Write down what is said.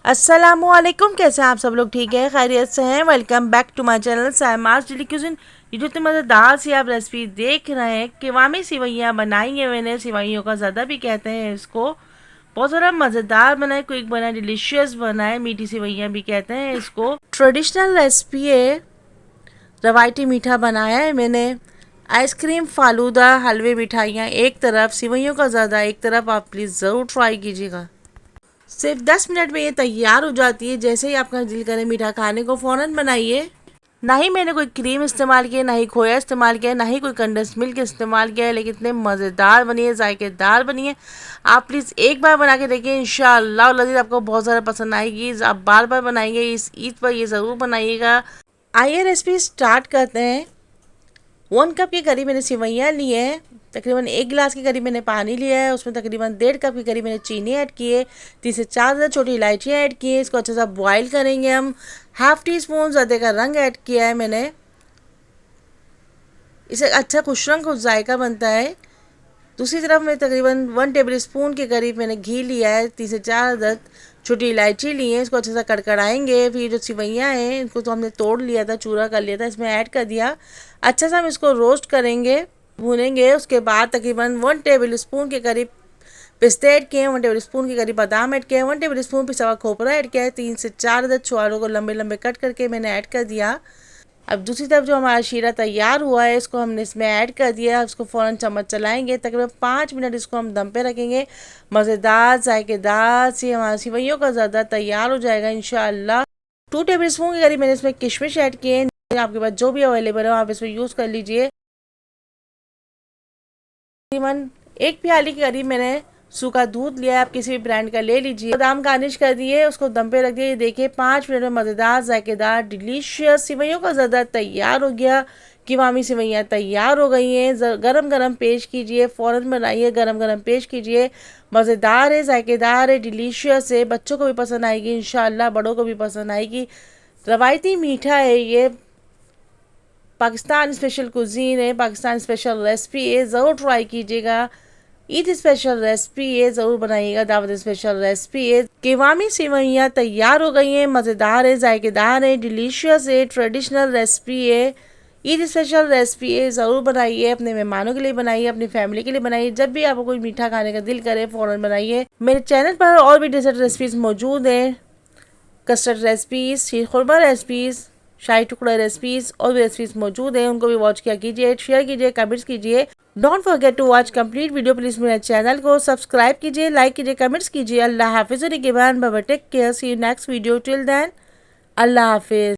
अस्सलामुअलैकुम। कैसे हैं आप सब लोग? ठीक है, खैरियत से हैं। Welcome back to my channel Saima's daily cuisine. ये जो इतनी मज़ेदार सी आप रेसिपी देख रहे हैं, किवामी सिवैयाँ बनाई है मैंने। सिवैयों का ज़्यादा भी कहते हैं इसको। बहुत ज़्यादा मज़ेदार बना है, क्विक बना है, डिलीशियस बना है। मीठी सिवैयाँ भी कहते हैं इसको। ट्रेडिशनल रेसिपी है, रवायती मीठा बनाया है मैंने। आइसक्रीम, फालूदा, हलवे, मिठाइयाँ एक तरफ, सिवैयों का ज़्यादा एक तरफ। आप प्लीज़ ज़रूर ट्राई कीजिएगा। सिर्फ 10 मिनट में ये तैयार हो जाती है। जैसे ही आपका दिल करे मीठा खाने को, फ़ौरन बनाइए। ना ही मैंने कोई क्रीम इस्तेमाल किया, ना ही खोया इस्तेमाल किया, ना ही कोई कंडेंस मिल्क इस्तेमाल किया है, लेकिन इतने मज़ेदार बनी है, जायकेदार बनी है। आप प्लीज़ एक बार बना के देखिए, इंशाअल्लाह लज़ीज़ आपको बहुत ज़्यादा पसंद आएगी। आप बार बार बनाएंगे। इस ईद पर ये ज़रूर बनाइएगा। आइए रेसिपी स्टार्ट करते हैं। 1 कप के करीब मैंने सिवैयाँ ली है। तकरीबन 1 गिलास के करीब मैंने पानी लिया है। उसमें तकरीबन 1.5 कप के करीब मैंने चीनी ऐड की है। 3 से 4 छोटी इलायचियाँ ऐड की है। इसको अच्छे से बॉईल करेंगे हम। हाफ टी स्पून ज़्यादा का रंग ऐड किया है मैंने। इसे अच्छा खुश रंग खुश जायका बनता है। दूसरी तरफ मैं तकरीबन 1 टेबल स्पून के करीब मैंने घी लिया है। 3 से 4 छोटी इलायची ली है। इसको अच्छे से कड़कड़ाएंगे। फिर जो सिवैयाँ हैं इनको तो हमने तोड़ लिया था, चूरा कर लिया था, इसमें ऐड कर दिया। अच्छा सा हम इसको रोस्ट करेंगे, भूनेंगे। उसके बाद तकरीबन 1 टेबल स्पून के करीब पिस्ते ऐड किए हैं, 1 टेबल स्पून के करीब बादाम ऐड किया है, 1 टेबल स्पून पिसा हुआ खोपरा ऐड किया है। 3 से 4 छुहारों को लंबे लंबे कट करके मैंने ऐड कर दिया। अब दूसरी तरफ जो हमारा शीरा तैयार हुआ है, इसको हमने इसमें ऐड कर दिया। इसको फ़ौरन चम्मच चलाएंगे। तकरीबन 5 मिनट इसको हम दम पे रखेंगे। मज़ेदार जायकेदार सी हमारी सिवैयों का ज़्यादा तैयार हो जाएगा इंशाअल्लाह। 2 टेबल स्पून के करीब मैंने इसमें किशमिश ऐड किए हैं। आपके पास जो भी अवेलेबल हो आप इसमें यूज़ कर लीजिए। तकरीबन 1 प्याली के करीब मैंने सूखा दूध लिया है। आप किसी भी ब्रांड का ले लीजिए। बादाम गार्निश कर दिए, उसको दम पे रख दिए। ये देखिए 5 मिनट में मज़ेदार जायकेदार डिलीशियस सिवैयों का ज़्यादा तैयार हो गया। किवामी सिवैयाँ तैयार हो गई हैं। गरम गरम पेश कीजिए, फ़ौरन बनाइए, गरम गरम पेश कीजिए। मज़ेदार है, जायकेदार है, डिलीशियस है। बच्चों को भी पसंद आएगी इंशाअल्लाह, बड़ों को भी पसंद आएगी। रवायती मीठा है ये, पाकिस्तान स्पेशल कुजीन है, पाकिस्तान स्पेशल रेसिपी है। ज़रूर ट्राई कीजिएगा। ईद स्पेशल रेसिपी है, ज़रूर बनाइएगा। दावत स्पेशल रेसिपी है। किवामी सिवैयाँ तैयार हो गई हैं। मज़ेदार है, जायकेदार है, डिलीशियस है, ट्रेडिशनल रेसिपी है। ईद स्पेशल रेसिपी है, ज़रूर बनाइए। अपने मेहमानों के लिए बनाइए, अपनी फैमिली के लिए बनाइए। जब भी आपको कोई मीठा खाने का दिल करे, फ़ौरन बनाइए। मेरे चैनल पर और भी डेजर्ट रेसिपीज़ मौजूद हैं। कस्टर्ड रेसिपीज़, शीर खुरमा रेसिपीज़, शाही टुकड़ा रेसिपीज़ और भी रेसिपीज़ मौजूद हैं। उनको भी वॉच किया कीजिए, शेयर कीजिए, कमेंट्स कीजिए। Don't forget to watch complete video. Please मेरे चैनल को सब्सक्राइब कीजिए, लाइक कीजिए, कमेंट्स कीजिए। अल्लाह हाफिज़। Take care, see you next video. Till then अल्लाह हाफिज़।